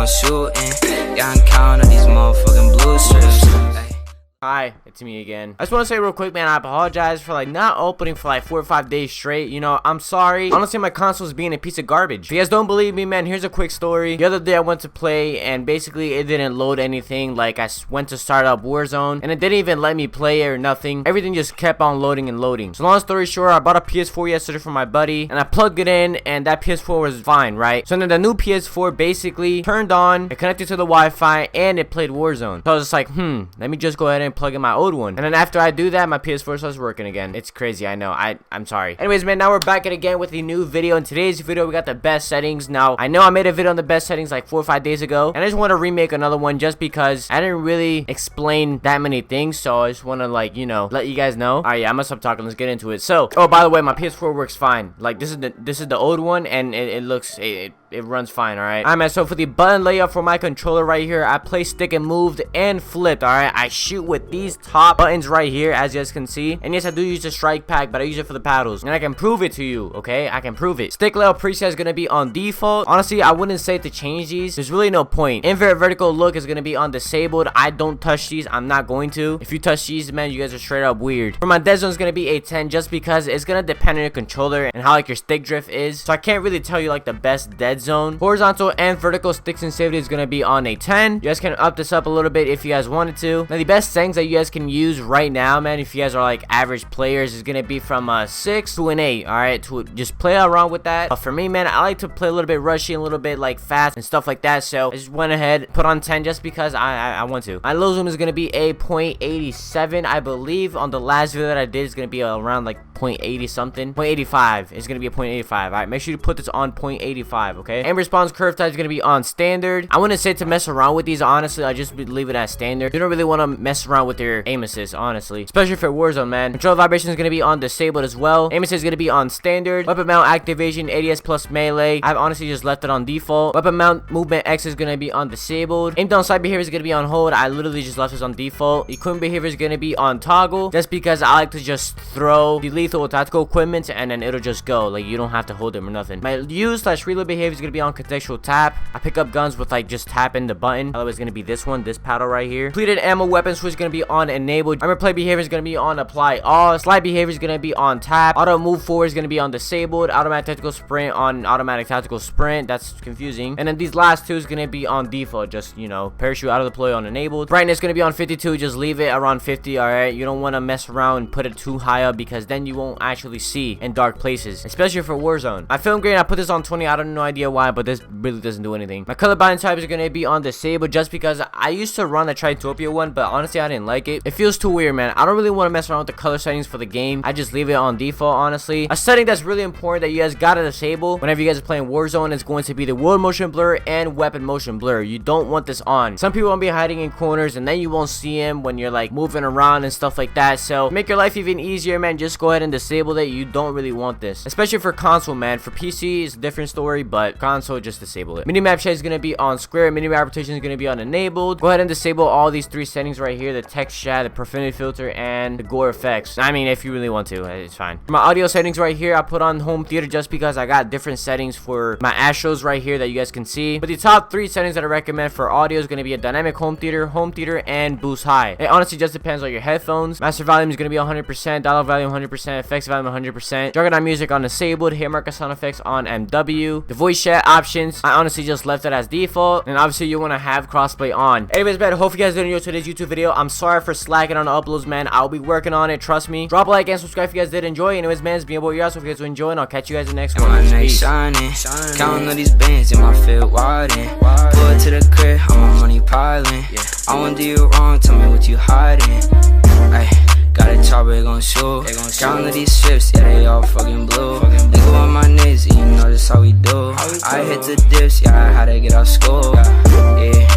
I'm shooting. Yeah, I'm counting these motherfucking blue strips. Hi, it's me again. I just want to say real quick, man, I apologize for not opening for 4 or 5 days straight. You know, I'm sorry. Honestly, my console's being a piece of garbage. If you guys don't believe me, man, here's a quick story. The other day I went to play and basically it didn't load anything. Like, I went to start up Warzone and it didn't even let me play it or nothing. Everything just kept on loading and loading. So long story short, I bought a PS4 yesterday from my buddy and I plugged it in and that PS4 was fine, right? So then the new PS4 basically turned on, it connected to the Wi-Fi, and it played Warzone. So I was just like, let me just go ahead and plug in my old one. And then after I do that, my PS4 starts working again. It's crazy, I know. I'm sorry. Anyways, man, now we're back at it again with a new video. In today's video, we got the best settings. Now, I know I made a video on the best settings like 4 or 5 days ago, and I just want to remake another one just because I didn't really explain that many things, so I just want to, let you guys know. Alright, yeah, I'm gonna stop talking. Let's get into it. So, oh, by the way, my PS4 works fine. Like, this is the old one, and it runs fine, alright? Alright, man, so for the button layout for my controller right here, I play stick and moved and flipped, alright? I shoot with these top buttons right here, as you guys can see. And yes, I do use the strike pack, but I use it for the paddles. And I can prove it to you, okay? I can prove it. Stick layout preset is going to be on default. Honestly, I wouldn't say to change these. There's really no point. Invert vertical look is going to be on disabled. I don't touch these. I'm not going to. If you touch these, man, you guys are straight up weird. For my Deadzone is going to be a 10 just because it's going to depend on your controller and how your stick drift is. So I can't really tell you the best Deadzone. Horizontal and vertical stick sensitivity is going to be on a 10. You guys can up this up a little bit if you guys wanted to. Now, the best settings that you guys can use right now, man, if you guys are average players, is going to be from 6 to an 8. Alright, to just play around with that. But for me, man, I like to play a little bit rushy and a little bit fast and stuff like that. So I just went ahead, put on 10 just because I want to. My low zoom is going to be a 0.87. I believe on the last video that I did is going to be around 0.80 something. 0.85 is going to be a 0.85. Alright, make sure you put this on 0.85, okay? And response curve type is going to be on standard. I wouldn't say to mess around with these, honestly. I just leave it as standard. You don't really want to mess around with your aim assist, honestly. Especially for Warzone, man. Control vibration is going to be on disabled as well. Aim assist is going to be on standard. Weapon mount activation, ADS plus melee. I've honestly just left it on default. Weapon mount movement X is going to be on disabled. Aim down sight behavior is going to be on hold. I literally just left this on default. Equipment behavior is going to be on toggle. Just because I like to just throw the lethal tactical equipment and then it'll just go. You don't have to hold them or nothing. My use/reload behavior is going to be on contextual tap. I pick up guns with just tapping the button. Otherwise, it's going to be this one, this paddle right here. Completed ammo weapon switch is going to be on enabled. Armor play behavior is going to be on apply all. Slide behavior is going to be on tap. Auto move forward is going to be on disabled. Automatic tactical sprint on automatic tactical sprint. That's confusing. And then these last two is going to be on default. Just, parachute auto deploy on enabled. Brightness is going to be on 52. Just leave it around 50. Alright, you don't want to mess around and put it too high up because then you won't actually see in dark places, especially for Warzone. I film grade, I put this on 20. I don't know idea why, but this really doesn't do anything. My color binding type is going to be on disabled just because I used to run the Tritopia one, but honestly I didn't like it. It feels too weird, man. I don't really want to mess around with the color settings for the game. I just leave it on default, honestly. A setting that's really important that you guys gotta disable whenever you guys are playing Warzone is going to be the world motion blur and weapon motion blur. You don't want this on. Some people won't be hiding in corners and then you won't see him when you're moving around and stuff like that. So make your life even easier, man, just go ahead and disable it. You don't really want this, especially for console, man. For PC it's a different story, but console, just disable it. Minimap shade is going to be on square. Minimap rotation is going to be on enabled. Go ahead and disable all these 3 settings right here: the text chat, the profanity filter, and the gore effects. I mean, if you really want to, it's fine. For my audio settings right here, I put on home theater just because I got different settings for my Astros right here that you guys can see. But the top 3 settings that I recommend for audio is going to be a dynamic home theater, and boost high. It honestly just depends on your headphones. Master volume is going to be 100%, dialogue volume 100%, effects volume 100%, Juggernaut music on disabled, hit marker sound effects on MW. The voice chat options, I honestly just left it as default, and obviously you want to have crossplay on. Anyways, man, hope you guys did enjoy today's YouTube video. I'm sorry for slacking on the uploads, man. I'll be working on it, trust me. Drop a like and subscribe if you guys did enjoy. Anyways, man, it's been about yours. Hope you guys will enjoy, and I'll catch you guys in the next one. My night shining, counting all these bands in my field widen. Pull it to the crib, all my money piling. I won't do you wrong, tell me what you hiding. Ay, got a chopper, gon' shoot. Counting all these strips, yeah, they all fucking blue. Nigga with my niggas, you know that's how we do. I hit the dips, yeah, I had to get out school. Yeah.